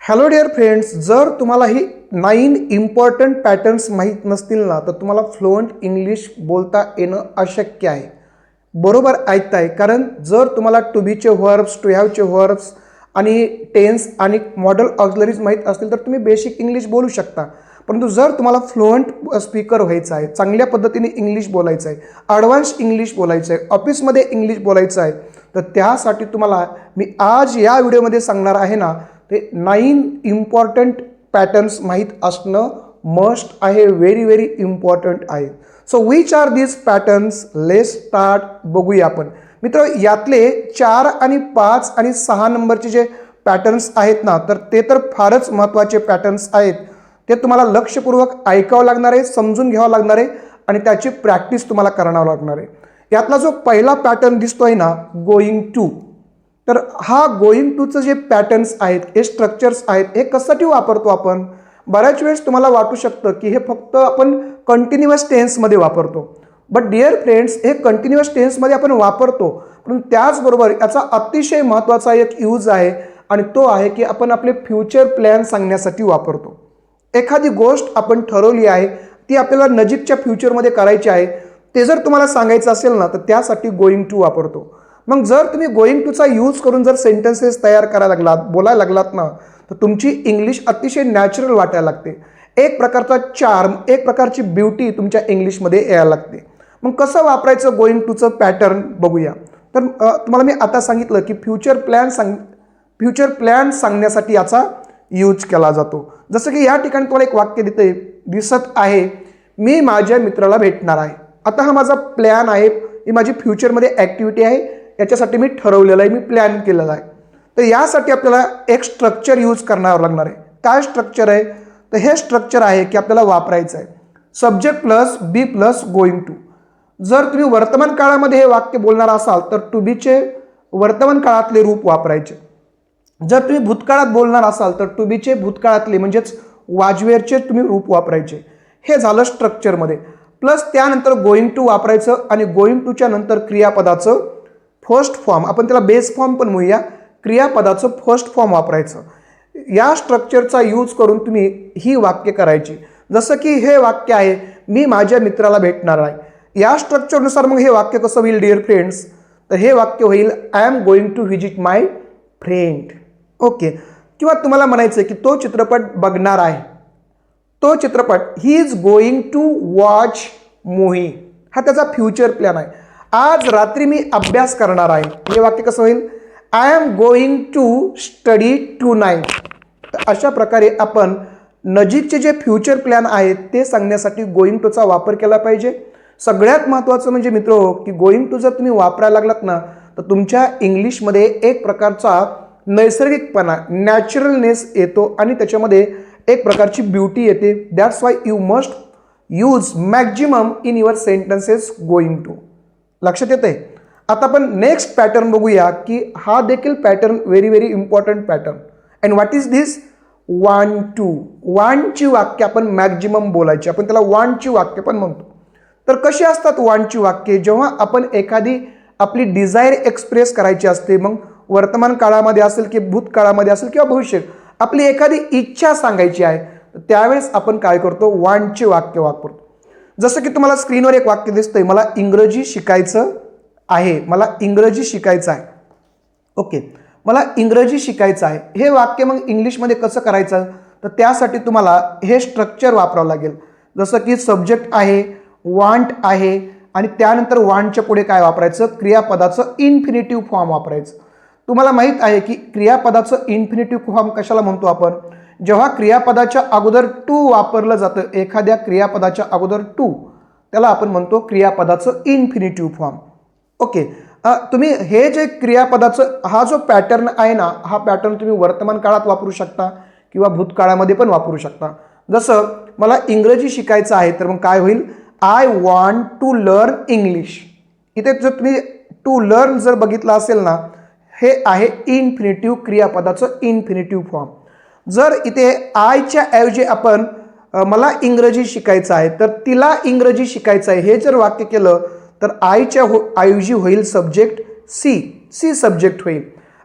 Hello dear friends, जर तुम्हाला ही 9 important patterns माहीत नसतील ना तर तुम्हाला फ्लुएंट इंग्लिश बोलता येणं अशक्य आहे. बरोबर ऐकताय, कारण जर तुम्हाला टू बीचे व्हर्ब्स, टू हॅवचे व्हर्ब्स आणि टेन्स आणि मॉडल ऑक्झिलरीज माहीत असतील तर तुम्ही बेसिक इंग्लिश बोलू शकता. परंतु जर तुम्हाला फ्लुएंट स्पीकर व्हायचं आहे, चांगल्या पद्धतीने इंग्लिश बोलायचं आहे, ॲडव्हान्स इंग्लिश बोलायचं आहे, ऑफिसमध्ये इंग्लिश बोलायचं आहे, तर त्यासाठी तुम्हाला मी आज या व्हिडिओमध्ये सांगणार आहे ना, ते 9 इम्पॉर्टंट पॅटर्न्स माहीत असणं मस्ट आहे, व्हेरी व्हेरी इम्पॉर्टंट आहे. So which are these patterns? Let's start. बघूया आपण मित्र. यातले 4 आणि 5 आणि 6 नंबरचे जे पॅटर्न्स आहेत ना, तर ते तर फारच महत्त्वाचे पॅटर्न्स आहेत. ते तुम्हाला लक्षपूर्वक ऐकावं लागणार आहे, समजून घ्यावं लागणार आहे आणि त्याची प्रॅक्टिस तुम्हाला करावं लागणार आहे. यातला जो पहिला पॅटर्न दिसतोय ना, गोईंग टू, तर हा गोईंग टूचं जे पॅटर्न्स आहेत, हे स्ट्रक्चर्स आहेत, हे कशासाठी वापरतो आपण? बऱ्याच वेळेस तुम्हाला वाटू शकतं की हे फक्त आपण कंटिन्युअस टेन्समध्ये वापरतो. बट डिअर फ्रेंड्स, हे कंटिन्युअस टेन्समध्ये आपण वापरतो, पण त्याचबरोबर याचा अतिशय महत्त्वाचा एक यूज आहे आणि तो आहे की आपण आपले फ्युचर प्लॅन सांगण्यासाठी वापरतो. एखादी गोष्ट आपण ठरवली आहे, ती आपल्याला नजीकच्या फ्युचरमध्ये करायची आहे, ते जर तुम्हाला सांगायचं असेल ना तर त्यासाठी गोईंग टू वापरतो. मग जर तुम्ही गोईंग टूचा यूज करून जर सेंटेन्सेस तयार करायला लागलात, बोलायला लागलात ना, तर तुमची इंग्लिश अतिशय नॅचरल वाटायला लागते. एक प्रकारचा चार्म, एक प्रकारची ब्युटी तुमच्या इंग्लिशमध्ये यायला लागते. मग कसं वापरायचं गोईंग टूचं पॅटर्न बघूया. तर तुम्हाला मी आता सांगितलं की फ्युचर प्लॅन सांगण्यासाठी याचा यूज केला जातो. जसं की या ठिकाणी तुम्हाला एक वाक्य दिसत आहे, मी माझ्या मित्राला भेटणार आहे. आता हा माझा प्लॅन आहे, ही माझी फ्युचरमध्ये ॲक्टिव्हिटी आहे, याच्यासाठी मी ठरवलेलं आहे, मी प्लॅन केलेला आहे. तर यासाठी आपल्याला एक स्ट्रक्चर यूज करावं लागणार आहे. काय स्ट्रक्चर आहे? तर हे स्ट्रक्चर आहे की आपल्याला वापरायचं आहे subject plus B plus going to. जर तुम्ही वर्तमान काळामध्ये हे वाक्य बोलणार असाल तर टू बीचे वर्तमान काळातले रूप वापरायचे. जर तुम्ही भूतकाळात बोलणार असाल तर टू बीचे भूतकाळातले म्हणजेच वाजवेरचे तुम्ही रूप वापरायचे. हे झालं स्ट्रक्चरमध्ये. प्लस त्यानंतर गोईंग टू वापरायचं आणि गोईंग टूच्या नंतर क्रियापदाचं फर्स्ट फॉर्म, आपण त्याला बेस फॉर्म पण म्हणूया, क्रियापदाचं फर्स्ट फॉर्म वापरायचं. या स्ट्रक्चरचा यूज करून तुम्ही ही वाक्य करायची. जसं की हे वाक्य आहे, मी माझ्या मित्राला भेटणार आहे. या स्ट्रक्चरनुसार मग हे वाक्य कसं होईल डिअर फ्रेंड्स? तर हे वाक्य होईल, I am going to visit my friend. Okay. किंवा तुम्हाला म्हणायचं की तो चित्रपट बघणार आहे. तो चित्रपट, he is going to watch movie. हा त्याचा फ्युचर प्लॅन आहे. आज रात्री मी अभ्यास करणार आहे. हे वाक्य कसं होईल? I am going to study tonight. तर अशा प्रकारे आपण नजीकचे जे फ्युचर प्लॅन आहेत ते सांगण्यासाठी गोइंग टूचा वापर केला पाहिजे. सगळ्यात महत्त्वाचं म्हणजे मित्र की गोइंग टू जर तुम्ही वापरायला लागलात ना तर तुमच्या इंग्लिशमध्ये एक प्रकारचा नैसर्गिकपणा, नॅचरलनेस येतो आणि त्याच्यामध्ये एक प्रकारची ब्युटी येते. That's why you must use maximum in your sentences going to. लक्षात येते? आता आपण नेक्स्ट पॅटर्न बघूया की हा देखील pattern very very important pattern. And what is this? Want to. वॉन्टची वाक्य आपण मॅक्झिमम बोलायची, आपण त्याला वॉन्टची वाक्य पण म्हणतो. तर कशी असतात वॉन्टची वाक्ये? जेव्हा आपण एखादी आपली डिझायर एक्सप्रेस करायची असते, मग वर्तमान काळामध्ये असेल की भूतकाळामध्ये असेल किंवा भविष्यात आपली एखादी इच्छा सांगायची आहे, त्यावेळेस आपण काय करतो? वॉन्टचे वाक्य वापरतो. जसं की तुम्हाला स्क्रीनवर एक वाक्य दिसतंय, मला इंग्रजी शिकायचं आहे. मला इंग्रजी शिकायचं आहे. ओके, मला इंग्रजी शिकायचं आहे. हे वाक्य मग इंग्लिशमध्ये कसं करायचं? तर त्यासाठी तुम्हाला हे स्ट्रक्चर वापरावं लागेल. जसं की सब्जेक्ट आहे, वॉन्ट आहे आणि त्यानंतर वॉन्टच्या पुढे काय वापरायचं? क्रियापदाचं इन्फिनिटिव्ह फॉर्म वापरायचं. तुम्हाला माहीत आहे की क्रियापदाचं इन्फिनिटिव्ह फॉर्म कशाला म्हणतो आपण? जेव्हा क्रियापदाच्या अगोदर टू वापरलं जातं, एखाद्या क्रियापदाच्या अगोदर टू, त्याला आपण म्हणतो क्रियापदाचं इन्फिनिटिव्ह फॉर्म. ओके. तुम्ही हे जे क्रियापदाचं हा जो पॅटर्न आहे ना, हा पॅटर्न तुम्ही वर्तमान काळात वापरू शकता किंवा भूतकाळामध्ये पण वापरू शकता. जसं मला इंग्रजी शिकायचं आहे, तर मग काय होईल? I want to learn English. इथे जर तुम्ही टू लर्न जर बघितलं असेल ना, हे आहे इन्फिनिटिव्ह, क्रियापदाचं इन्फिनिटिव्ह फॉर्म. जर इथे आयच्या ऐवजी आपण मला इंग्रजी शिकायचं आहे, तर तिला इंग्रजी शिकायचं आहे, हे जर वाक्य केलं तर आयच्या ऐवजी होईल सब्जेक्ट सी. सी सब्जेक्ट होईल.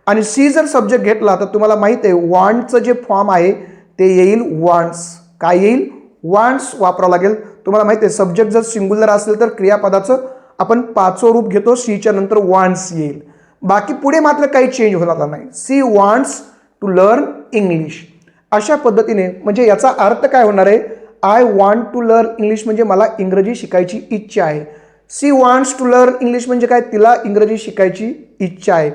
आणि सी जर सब्जेक्ट घेतला तर तुम्हाला माहिती आहे वॉन्टचं जे फॉर्म आहे ते येईल वॉन्ट्स. काय येईल? वॉन्ट्स वापरावं लागेल. तुम्हाला माहिती आहे सब्जेक्ट जर सिंग्युलर असेल तर क्रियापदाचं आपण पाचवं रूप घेतो, सीच्या नंतर वॉन्ट्स येईल. बाकी पुढे मात्र काही चेंज होणार नाही. She wants to learn English. अशा पद्धतीने म्हणजे याचा अर्थ काय होणार आहे? I want to learn English म्हणजे मला इंग्रजी शिकायची इच्छा आहे. She wants to learn English म्हणजे काय? तिला इंग्रजी शिकायची इच्छा आहे.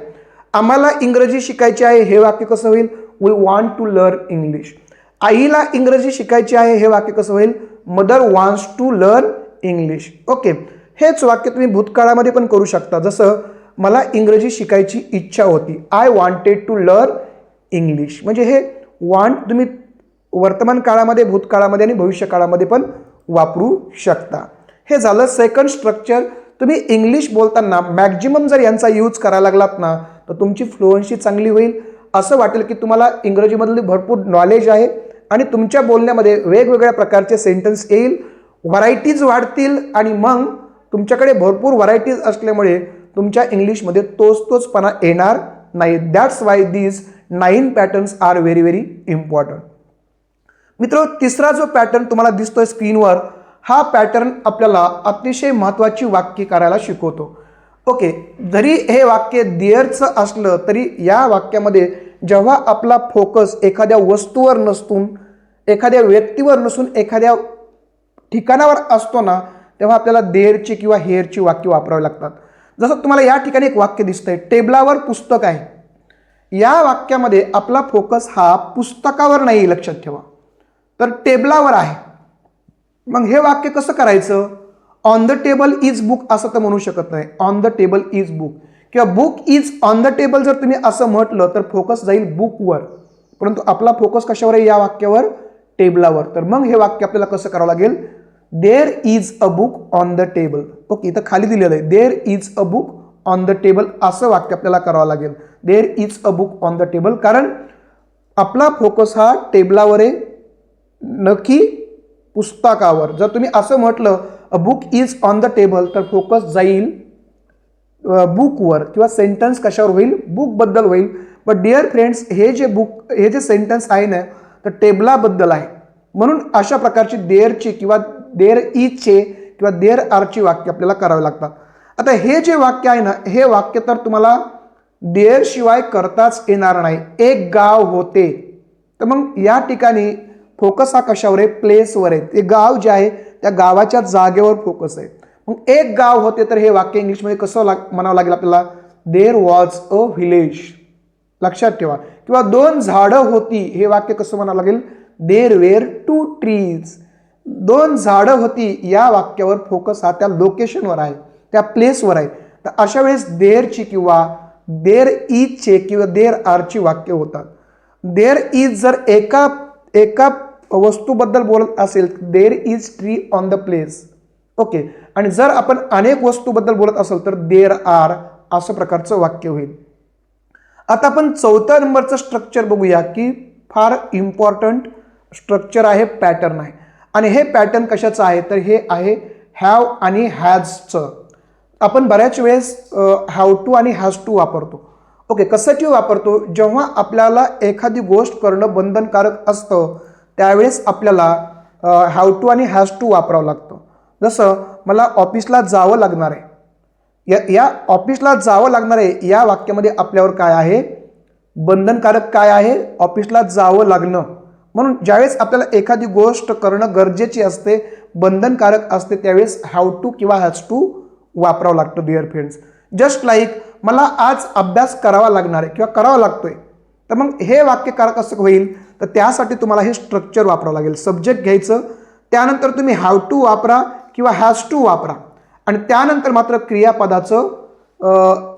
आम्हाला इंग्रजी शिकायची आहे हे वाक्य कसं होईल? We want to learn English. आईला इंग्रजी शिकायची आहे हे वाक्य कसं होईल? Mother wants to learn English. Okay, हेच वाक्य तुम्ही भूतकाळामध्ये पण करू शकता. जसं मला इंग्रजी शिकायची इच्छा होती, I wanted to learn English. म्हणजे हे वॉन्ट तुम्ही वर्तमान काळामध्ये, भूतकाळामध्ये आणि भविष्य काळामध्ये पण वापरू शकता. हे झालं सेकंड स्ट्रक्चर. तुम्ही इंग्लिश बोलताना मॅक्झिमम जर यांचा यूज करायला लागलात ना तर तुमची फ्लुएन्सी चांगली होईल. असं वाटेल की तुम्हाला इंग्रजीमधली भरपूर नॉलेज आहे आणि तुमच्या बोलण्यामध्ये वेगवेगळ्या प्रकारचे सेंटेन्स येईल, व्हरायटीज वाढतील आणि मग तुमच्याकडे भरपूर व्हरायटीज असल्यामुळे तुमच्या इंग्लिशमध्ये तोचपणा येणार नाही. That's why these 9 patterns are very very important. मित्र, तिसरा जो पॅटर्न तुम्हाला दिसतोय स्क्रीनवर, हा पॅटर्न आपल्याला अतिशय महत्त्वाची वाक्य करायला शिकवतो. ओके, जरी हे वाक्य देअरचं असलं तरी या वाक्यामध्ये जेव्हा आपला फोकस एखाद्या वस्तूवर नसून, एखाद्या व्यक्तीवर नसून एखाद्या ठिकाणावर असतो ना, तेव्हा आपल्याला देअरची किंवा हेअरची वाक्य वापरावी लागतात. जसं तुम्हाला या ठिकाणी एक वाक्य दिसतंय, टेबलावर पुस्तक आहे. या वाक्यामध्ये आपला फोकस हा पुस्तकावर नाही, लक्षात ठेवा, तर टेबलावर आहे. मग हे वाक्य कसं करायचं? On the table is book असं तर म्हणू शकत नाही. On the table is book किंवा book is on the table जर तुम्ही असं म्हटलं तर फोकस जाईल बुकवर, परंतु आपला फोकस कशावर आहे? या वाक्यावर, टेबलावर. तर मग हे वाक्य आपल्याला कसं करावं लागेल? There is a book on the table. Okay, इथं खाली दिलेलं आहे there is a book on the table, असं वाक्य आपल्याला करावं लागेल. There is a book on the table, कारण आपला फोकस हा टेबलावर आहे, नक्की पुस्तकावर. जर तुम्ही असं म्हटलं a book is on the table तर फोकस जाईल बुकवर किंवा सेंटेन्स कशावर होईल? बुकबद्दल होईल. बट डिअर फ्रेंड्स, हे जे सेंटेन्स आहे ना तर टेबलाबद्दल आहे. म्हणून अशा प्रकारची देअरची किंवा देअर इजचे किंवा देअर आरची वाक्य आपल्याला करावे लागतात. आता हे जे वाक्य आहे ना, हे वाक्य तर तुम्हाला देअर शिवाय करताच येणार नाही. एक गाव होते, तर मग या ठिकाणी फोकस हा कशावर आहे? प्लेसवर आहे. ते गाव जे आहे त्या गावाच्या जागेवर फोकस आहे. मग एक गाव होते तर हे वाक्य इंग्लिशमध्ये कसं म्हणावं लागेल आपल्याला? There was a village. लक्षात ठेवा. किंवा 2 झाडं होती, हे वाक्य कसं म्हणावं लागेल? There wear 2 trees. 2 झाडं होती, या वाक्यावर फोकस हा त्या लोकेशनवर आहे, त्या प्लेसवर आहे. तर अशा वेळेस देअरची किंवा देअर इजचे किंवा देअर आरची वाक्य होतात. देअर इज जर एका वस्तूबद्दल बोलत असेल, there is tree on the place. Okay, आणि जर आपण अनेक वस्तूबद्दल बोलत असेल तर देअर आर असं प्रकारचं वाक्य होईल. आता आपण 4थ्या नंबरचं स्ट्रक्चर बघूया की फार इम्पॉर्टंट स्ट्रक्चर आहे, पॅटर्न आहे. आणि हे पॅटर्न कशाचं आहे? तर हे आहे हॅव आणि हॅजचं. आपण बऱ्याच वेळेस हॅव टू आणि हॅज टू वापरतो. ओके, कशासाठी वापरतो? जेव्हा आपल्याला एखादी गोष्ट करणं बंधनकारक असतं त्यावेळेस आपल्याला हॅव टू आणि हॅज टू वापरावं लागतं. जसं मला ऑफिसला जावं लागणार आहे, या ऑफिसला जावं लागणार आहे या वाक्यामध्ये आपल्यावर काय आहे? बंधनकारक काय आहे? ऑफिसला जावं लागणं. म्हणून ज्यावेळेस आपल्याला एखादी गोष्ट करणं गरजेची असते, बंधनकारक असते, त्यावेळेस हॅव टू किंवा हॅज टू वापरावं लागतं. डिअर फ्रेंड्स, जस्ट लाईक मला आज अभ्यास करावा लागणार आहे किंवा करावा लागतोय, तर मग हे वाक्य कसं होईल? तर त्यासाठी तुम्हाला हे स्ट्रक्चर वापरावं लागेल. सब्जेक्ट घ्यायचं, त्यानंतर तुम्ही हॅव टू वापरा किंवा हॅज टू वापरा आणि त्यानंतर मात्र क्रियापदाचं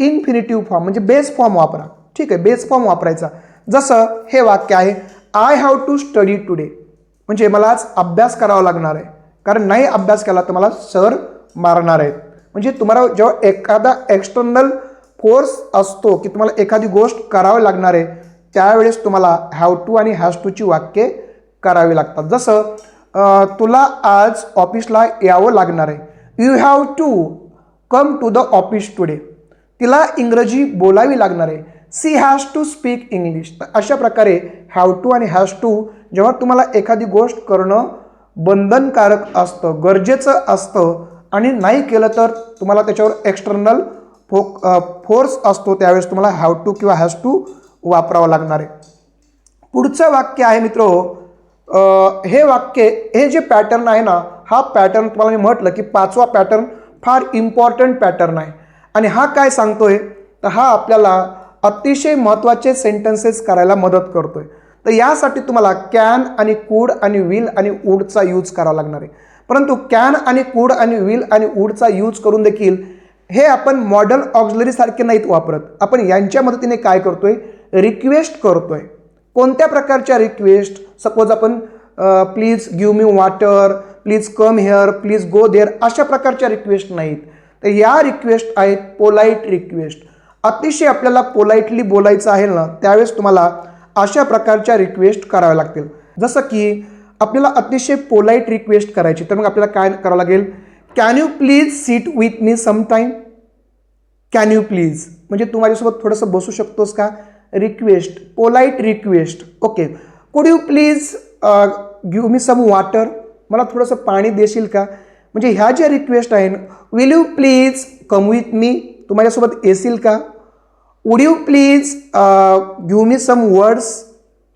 इन्फिनिटिव्ह फॉर्म म्हणजे बेस फॉर्म वापरा. ठीक आहे, बेस फॉर्म वापरायचा. जसं हे वाक्य आहे I have to study today, म्हणजे मला आज अभ्यास करावा लागणार आहे, कारण नाही अभ्यास केला तर मला सर मारणार आहेत. म्हणजे तुम्हाला जेव्हा एखादा एक्सटर्नल फोर्स असतो की तुम्हाला एखादी गोष्ट करावी लागणार आहे, त्यावेळेस तुम्हाला हॅव टू आणि हॅज टूची वाक्ये करावी लागतात. जसं तुला आज ऑफिसला यावं लागणार आहे, you have to come to the office today. तिला इंग्रजी बोलावी लागणार आहे, she has to speak English. तर अशा प्रकारे हॅव टू आणि हॅज टू जेव्हा तुम्हाला एखादी गोष्ट करणं बंधनकारक असतं, गरजेचं असतं आणि नाही केलं तर तुम्हाला त्याच्यावर एक्सटर्नल फोर्स असतो, त्यावेळेस तुम्हाला हॅव टू किंवा हॅज टू वापरावं लागणार आहे. पुढचं वाक्य आहे मित्रो, हे वाक्य, हे जे पॅटर्न आहे ना, हा पॅटर्न तुम्हाला मी म्हटलं की 5वा पॅटर्न फार इम्पॉर्टंट पॅटर्न आहे. आणि हा काय सांगतोय, तर हा आपल्याला अतिशय महत्त्वाचे सेंटेन्सेस करायला मदत करतोय. तर यासाठी तुम्हाला कॅन आणि कुड आणि विल आणि वुडचा यूज करावा लागणार आहे. परंतु कॅन आणि कुड आणि विल आणि वुडचा यूज करून देखील हे आपण मॉडर्न ऑक्झिलरी सारखे नाहीत वापरत. आपण यांच्या मदतीने काय करतोय, रिक्वेस्ट करतोय. कोणत्या प्रकारच्या रिक्वेस्ट? सपोज आपण please give me water, please come here, please go there, अशा प्रकारच्या रिक्वेस्ट नाहीत. तर या रिक्वेस्ट आहेत पोलाईट रिक्वेस्ट. अतिशय आपल्याला पोलाइटली बोलायचं आहे ना, त्यावेळेस तुम्हाला अशा प्रकारच्या रिक्वेस्ट कराव्या लागतील. जसं की आपल्याला अतिशय पोलाईट रिक्वेस्ट करायची, तर मग आपल्याला काय करावं लागेल, can you please sit with me sometime. Can you please म्हणजे तू माझ्यासोबत थोडंसं बसू शकतोस का, request, polite request. Okay. Could you please give me some water, मला थोडंसं पाणी देशील का. म्हणजे ह्या ज्या रिक्वेस्ट आहेत, will you please come with me, तू माझ्यासोबत येशील का. Would you please give me some words,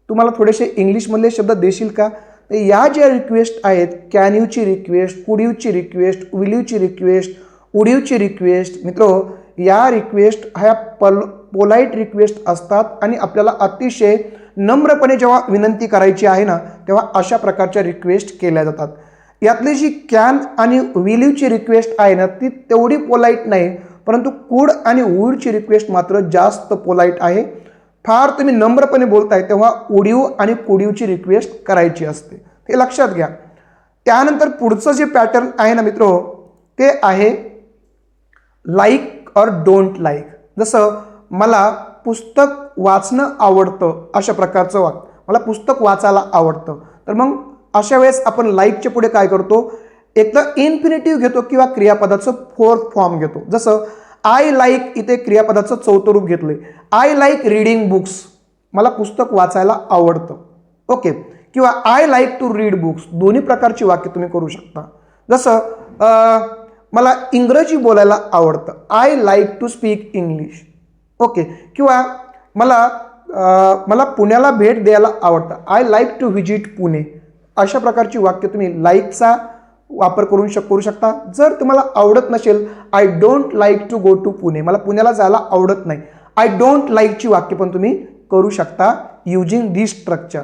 तुम्हाला थोडेसे इंग्लिशमधले शब्द देशील का. या ज्या रिक्वेस्ट आहेत, कॅन यूची रिक्वेस्ट, कुड यूची रिक्वेस्ट, विल यूची रिक्वेस्ट, वुड यूची रिक्वेस्ट, मित्रो या रिक्वेस्ट ह्या पोलाईट रिक्वेस्ट असतात. आणि आपल्याला अतिशय नम्रपणे जेव्हा विनंती करायची आहे ना, तेव्हा अशा प्रकारच्या रिक्वेस्ट केल्या जातात. यातली जी कॅन आणि विल यूची रिक्वेस्ट आहे ना, ती तेवढी पोलाईट नाही, परंतु कुड आणि वुडची रिक्वेस्ट मात्र जास्त पोलाईट आहे. फार तुम्ही नम्रपणे बोलताय तेव्हा वुड यू आणि कुड यूची रिक्वेस्ट करायची असते, हे लक्षात घ्या. त्यानंतर पुढचं जे पॅटर्न आहे ना मित्रो, ते आहे लाईक और डोंट लाईक. जसं मला पुस्तक वाचणं आवडतं, अशा प्रकारचं वाक्य, मला पुस्तक वाचायला आवडतं. तर मग अशा वेळेस आपण लाईकच्या पुढे काय करतो, एक तर इन्फिनिटिव्ह घेतो किंवा क्रियापदाचं फोर्थ फॉर्म घेतो. जसं आय लाईक, इथे क्रियापदाचं चौथं रूप घेतलंय, आय लाईक रीडिंग बुक्स, मला पुस्तक वाचायला आवडतं. ओके. किंवा I like to read books, दोन्ही प्रकारची वाक्य तुम्ही करू शकता. जसं मला इंग्रजी बोलायला आवडतं, I like to speak English. Okay. किंवा मला पुण्याला भेट द्यायला आवडतं, I like to visit Pune. अशा प्रकारची वाक्य तुम्ही लाईकचा वापर करू शकता. जर तुम्हाला आवडत नसेल, I don't like to go to Pune, मला पुण्याला जायला आवडत नाही, आय डोंट लाईकची वाक्य पण तुम्ही करू शकता युजिंग दिस स्ट्रक्चर.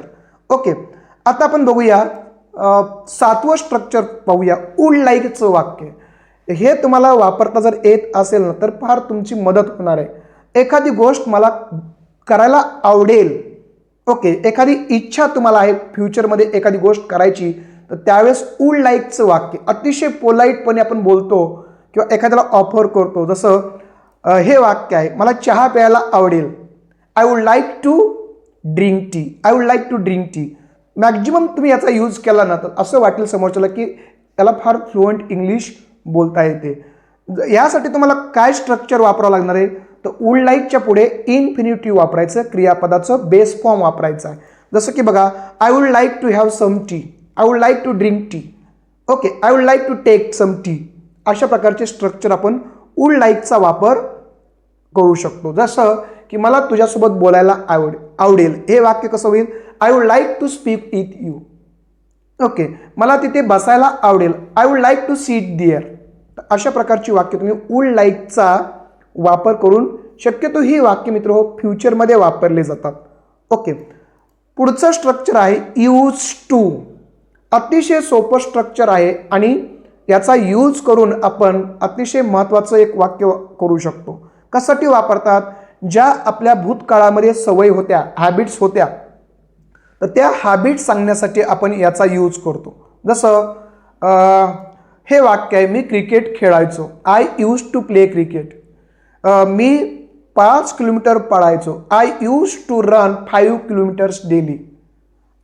ओके. आता आपण बघूया 7वं स्ट्रक्चर पाहूया, वुड लाईकचं वाक्य. हे तुम्हाला वापरता जर येत असेल ना, तर फार तुमची मदत होणार आहे. एखादी गोष्ट मला करायला आवडेल. ओके. एखादी इच्छा तुम्हाला आहे फ्युचरमध्ये एखादी गोष्ट करायची, तर त्यावेळेस वुड लाईकचं वाक्य अतिशय पोलाईटपणे आपण बोलतो किंवा एखाद्याला ऑफर करतो. जसं हे वाक्य आहे, मला चहा प्यायला आवडेल, I would like to drink tea, I would like to drink tea. Maximum तुम्ही याचा यूज केला ना, तर असं वाटेल समोरच्याला की त्याला फार फ्लुएंट इंग्लिश बोलता येते. यासाठी तुम्हाला काय स्ट्रक्चर वापरावं लागणार आहे, तर वुड लाईकच्या पुढे इन्फिनिटिव्ह वापरायचं, क्रियापदाचं बेस फॉर्म वापरायचं आहे. जसं की बघा, I would like to have some tea, I would like to drink tea. Okay. I would like to take some tea. अशा प्रकारचे स्ट्रक्चर आपण वुड लाईकचा वापर करू शकतो. जसं की मला तुझ्यासोबत बोलायला आवडेल, हे वाक्य कसं होईल, I would like to speak with you. Okay. मला तिथे बसायला आवडेल, I would like to sit there. अशा प्रकारची वाक्य तुम्ही वुड लाईकचा वापर करून, शक्यतो ही वाक्य मित्र फ्युचरमध्ये वापरले जातात. ओके. पुढचं स्ट्रक्चर आहे यूज टू. अतिशय सोपं स्ट्रक्चर आहे आणि याचा यूज करून आपण अतिशय महत्त्वाचं एक वाक्य करू शकतो. कशासाठी वापरतात, ज्या आपल्या भूतकाळामध्ये सवयी होत्या, हॅबिट्स होत्या, तर त्या हॅबिट्स सांगण्यासाठी आपण याचा यूज करतो. जसं हे वाक्य आहे, मी क्रिकेट खेळायचो, I use to play cricket. मी 5 किलोमीटर पळायचो, I use to run 5 kilometres daily.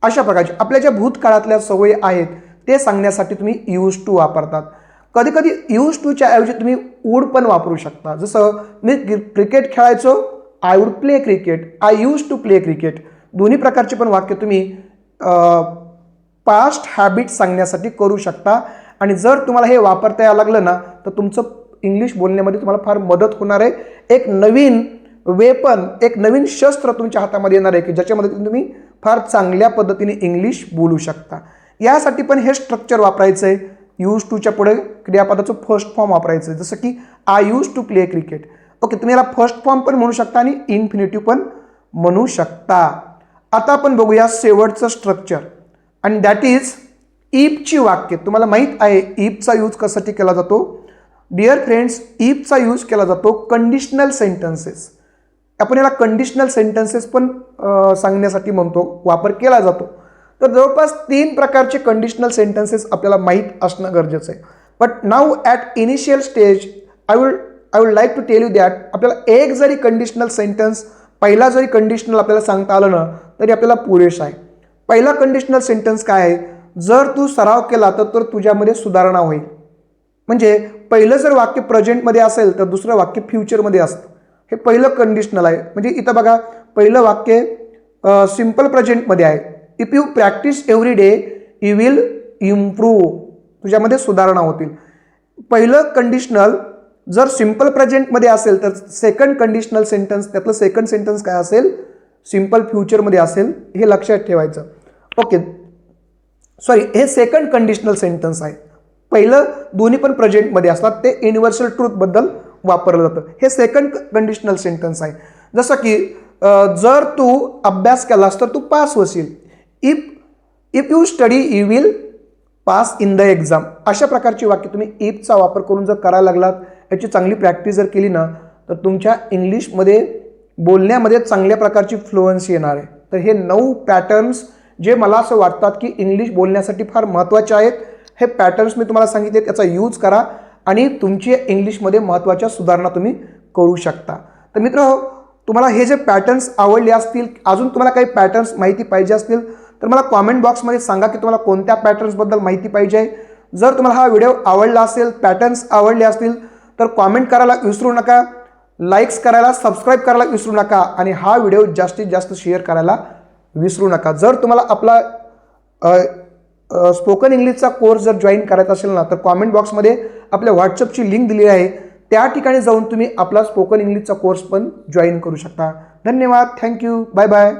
अशा प्रकारचे आपल्या ज्या भूतकाळातल्या सवयी आहेत ते सांगण्यासाठी तुम्ही यूज टू वापरतात. कधी कधी यूज टूच्या ऐवजी तुम्ही वुड पण वापरू शकता. जसं मी क्रिकेट खेळायचो, I would play cricket, I use to play cricket. दोन्ही प्रकारचे पण वाक्य तुम्ही पास्ट हॅबिट सांगण्यासाठी करू शकता. आणि जर तुम्हाला हे वापरता यायला लागलं ना तर तुमचं इंग्लिश बोलण्यामध्ये तुम्हाला फार मदत होणार आहे. एक नवीन वेपन, एक नवीन शस्त्र तुमच्या हातामध्ये येणार आहे की ज्याच्यामध्ये तुम्ही फार चांगल्या पद्धतीने इंग्लिश बोलू शकता. यासाठी पण हे स्ट्रक्चर वापरायचं आहे. यूज टूच्या पुढे क्रियापदाचं फर्स्ट फॉर्म वापरायचं आहे. जसं की I use to play cricket. Okay, तुम्ही याला फर्स्ट फॉर्म पण म्हणू शकता आणि इन्फिनिटिव्ह पण म्हणू शकता. आता आपण बघूया शेवटचं स्ट्रक्चर आणि दॅट इज इफची वाक्य. तुम्हाला माहीत आहे इफचा यूज कशासाठी केला जातो. डिअर फ्रेंड्स, इफचा यूज केला जातो कंडिशनल सेंटेन्सेस. आपण याला कंडिशनल सेंटेन्सेस पण सांगण्यासाठी म्हणतो, वापर केला जातो. तर जवळपास 3 प्रकारचे कंडिशनल सेंटेन्सेस आपल्याला माहीत असणं गरजेचं आहे. But now at initial stage I would like to tell you that आपल्याला एक जरी कंडिशनल सेंटेन्स, पहिला जरी कंडिशनल आपल्याला सांगता आलं ना तरी आपल्याला पुरेसं आहे. पहिला कंडिशनल सेंटेन्स काय आहे, जर तू सराव केला तर तुझ्यामध्ये सुधारणा होईल. म्हणजे पहिलं जर वाक्य प्रेझेंटमध्ये असेल तर दुसरं वाक्य फ्युचरमध्ये असतं. हे पहिलं कंडिशनल आहे. म्हणजे इथं बघा, पहिलं वाक्य सिम्पल प्रेझेंटमध्ये आहे. If you practise every day you will improve, तुझ्यामध्ये सुधारणा होतील. पहिलं कंडिशनल जर सिम्पल प्रेझेंटमध्ये असेल तर सेकंड कंडिशनल सेंटेन्स, त्यातलं सेकंड सेंटेन्स काय असेल, सिम्पल फ्युचरमध्ये असेल. हे लक्षात ठेवायचं. ओके, सॉरी, हे सेकंड कंडिशनल सेंटेन्स आहे. पहिलं दोन्ही पण प्रेझेंटमध्ये असतात, ते युनिव्हर्सल ट्रूथबद्दल वापरलं जातं. हे सेकंड कंडिशनल सेंटेन्स आहे. जसं की जर तू अभ्यास केलास तर तू पास होशील. If you study you will pass in the exam. अशा प्रकारची वाक्य तुम्ही इफचा वापर करून जर करायला लागलात, याची चांगली प्रॅक्टिस जर केली ना तर तुमच्या इंग्लिशमध्ये बोलण्यामध्ये चांगल्या प्रकारची फ्लुएन्सी येणार आहे. तर हे 9 पॅटर्न्स जे मला असं वाटतात की इंग्लिश बोलण्यासाठी फार महत्त्वाचे आहेत. हे पॅटर्न्स मी तुम्हाला सांगितले, त्याचा यूज करा आणि तुमची इंग्लिशमध्ये महत्त्वाच्या सुधारणा तुम्ही करू शकता. तर मित्रांनो, तुम्हाला हे जे पॅटर्न्स आवडले असतील, अजून तुम्हाला काही पॅटर्न्स माहिती पाहिजे असतील तर मला कॉमेंट बॉक्समध्ये सांगा की तुम्हाला कोणत्या पॅटर्न्सबद्दल माहिती पाहिजे. जर तुम्हाला हा व्हिडिओ आवडला असेल, पॅटर्न्स आवडले असतील तर कॉमेंट करायला विसरू नका, लाईक्स करायला, सबस्क्राईब करायला विसरू नका आणि हा व्हिडिओ जास्तीत जास्त शेअर करायला विसरू नका. जर तुम्हाला आपला स्पोकन इंग्लिशचा कोर्स जर जॉईन करायचा असेल ना तर कॉमेंट बॉक्समध्ये आपल्या व्हॉट्सअपची लिंक दिली आहे. त्या ठिकाणी जाऊन तुम्ही आपला स्पोकन इंग्लिशचा कोर्स पण जॉईन करू शकता. धन्यवाद. थँक्यू. Bye bye.